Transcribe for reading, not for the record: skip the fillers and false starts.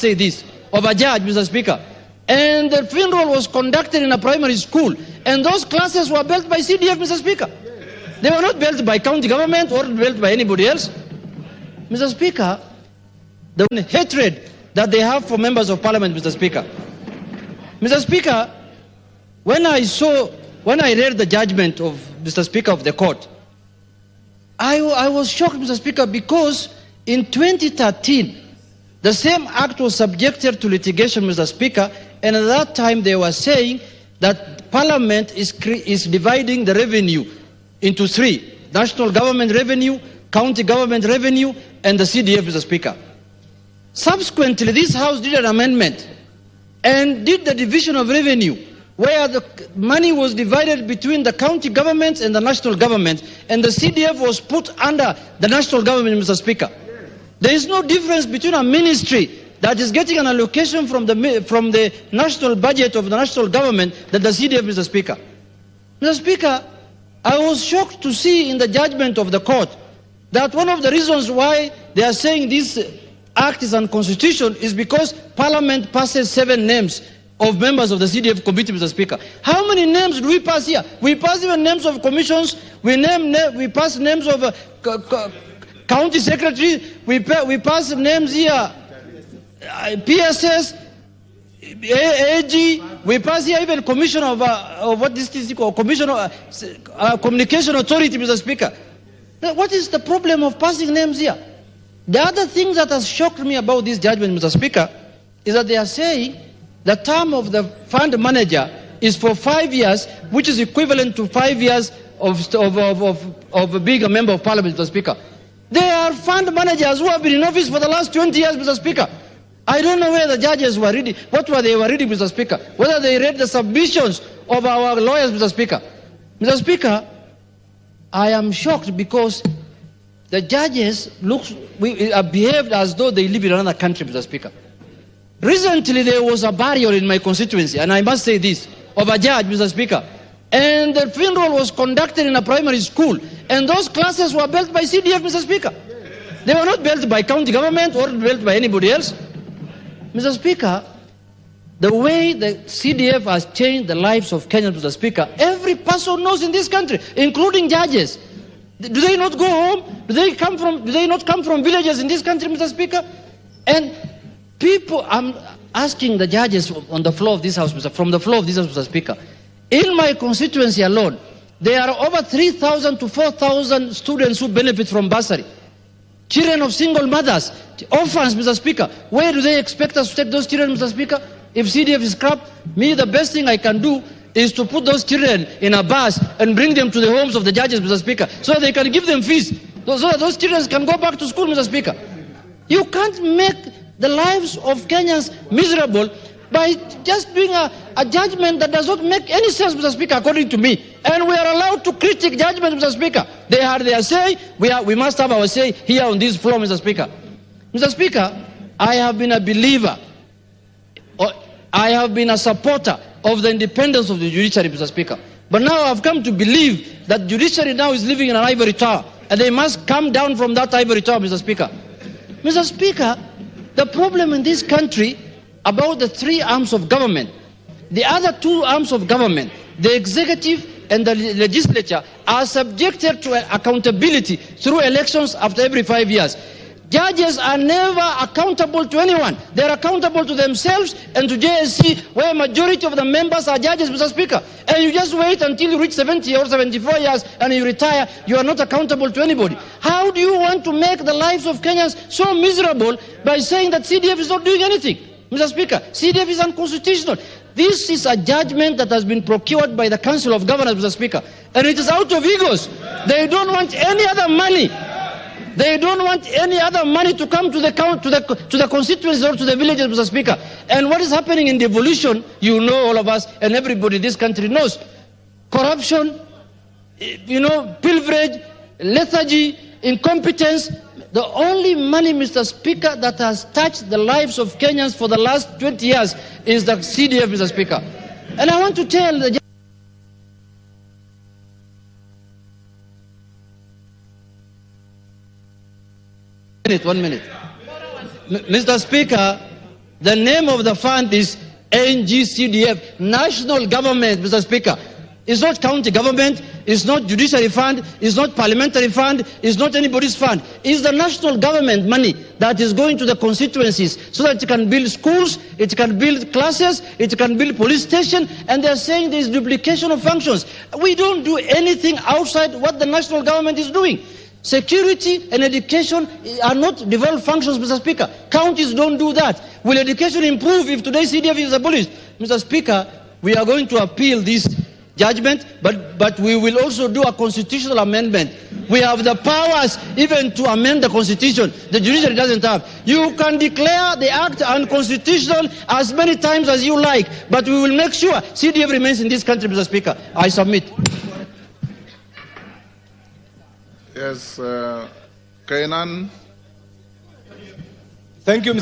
say this, of a judge, Mr. Speaker. And the funeral was conducted in a primary school. And those classes were built by CDF, Mr. Speaker. They were not built by county government or built by anybody else. Mr. Speaker, the hatred that they have for members of parliament, Mr. Speaker. Mr. Speaker, when I read the judgment of Mr. Speaker of the court, I was shocked, Mr. Speaker, because in 2013, the same act was subjected to litigation, Mr. Speaker, and at that time they were saying that Parliament is dividing the revenue into three: national government revenue, county government revenue, and the CDF, Mr. Speaker. Subsequently, this House did an amendment and did the division of revenue, where the money was divided between the county governments and the national government, and the CDF was put under the national government, Mr. Speaker. There is no difference between a ministry that is getting an allocation from the national budget of the national government than the CDF, Mr. Speaker. Mr. Speaker, I was shocked to see in the judgment of the court that one of the reasons why they are saying this act is unconstitutional is because Parliament passes 7 names of members of the CDF committee, Mr. Speaker. How many names do we pass here? We pass even names of commissions, we pass names of county secretary, we pass names here, PSS, AG, we pass here even commission of what this is called, commission of communication authority, Mr. Speaker. Now, what is the problem of passing names here? The other thing that has shocked me about this judgment, Mr. Speaker, is that they are saying the term of the fund manager is for 5 years, which is equivalent to 5 years of being a member of parliament, Mr. Speaker. There are fund managers who have been in office for the last 20 years, Mr. Speaker. I don't know where the judges were reading, they were reading, Mr. Speaker. Whether they read the submissions of our lawyers, Mr. Speaker. Mr. Speaker, I am shocked because the judges behaved as though they live in another country, Mr. Speaker. Recently, there was a burial in my constituency, and I must say this, of a judge, Mr. Speaker. And the funeral was conducted in a primary school. And those classes were built by CDF, Mr. Speaker. They were not built by county government or built by anybody else. Mr. Speaker, the way the CDF has changed the lives of Kenyans, Mr. Speaker, every person knows in this country, including judges. Do they not go home? Do they not come from villages in this country, Mr. Speaker? And people, I'm asking the judges on the floor of this house, from the floor of this house, Mr. Speaker. In my constituency alone, there are over 3,000 to 4,000 students who benefit from bursary. Children of single mothers, orphans, Mr. Speaker. Where do they expect us to take those children, Mr. Speaker? If CDF is scrapped, the best thing I can do is to put those children in a bus and bring them to the homes of the judges, Mr. Speaker, so they can give them fees, so that those children can go back to school, Mr. Speaker. You can't make the lives of Kenyans miserable by just doing a judgment that does not make any sense, Mr. Speaker, according to me. And we are allowed to critique judgment, Mr. Speaker. They had their say, we must have our say here on this floor, Mr. Speaker. Mr. Speaker, I have been a believer, I have been a supporter of the independence of the judiciary, Mr. Speaker. But now I've come to believe that judiciary now is living in an ivory tower, and they must come down from that ivory tower, Mr. Speaker. Mr. Speaker, the problem in this country about the 3 arms of government, the other 2 arms of government, the executive and the legislature, are subjected to accountability through elections after every 5 years. Judges are never accountable to anyone. They are accountable to themselves and to JSC, where majority of the members are judges, Mr. Speaker. And you just wait until you reach 70 or 74 years and you retire. You are not accountable to anybody. How do you want to make the lives of Kenyans so miserable by saying that CDF is not doing anything? Mr. Speaker, CDF is unconstitutional. This is a judgment that has been procured by the Council of Governors, Mr. Speaker. And it is out of egos. They don't want any other money. They don't want any other money to come to the constituencies or to the villages, Mr. Speaker. And what is happening in devolution, you know, all of us and everybody in this country knows. Corruption, pilferage, lethargy, incompetence. The only money, Mr. Speaker, that has touched the lives of Kenyans for the last 20 years is the CDF, Mr. Speaker. And I want to tell the 1 minute. Mr. Speaker, The name of the fund is NGCDF, National Government, Mr. Speaker. It's not county government, it's not judiciary fund, it's not parliamentary fund, it's not anybody's fund. It's the national government money that is going to the constituencies so that it can build schools, it can build classes, it can build police station, and they're saying there's duplication of functions. We don't do anything outside what the national government is doing. Security and education are not devolved functions, Mr. Speaker. Counties don't do that. Will education improve if today's CDF is abolished? Mr. Speaker, we are going to appeal this judgment, but we will also do a constitutional amendment. We have the powers even to amend the constitution. The judiciary doesn't have. You can declare the act unconstitutional as many times as you like, but we will make sure CDF remains in this country, Mr. Speaker. I submit. Yes, Kenan. Thank you, Mr.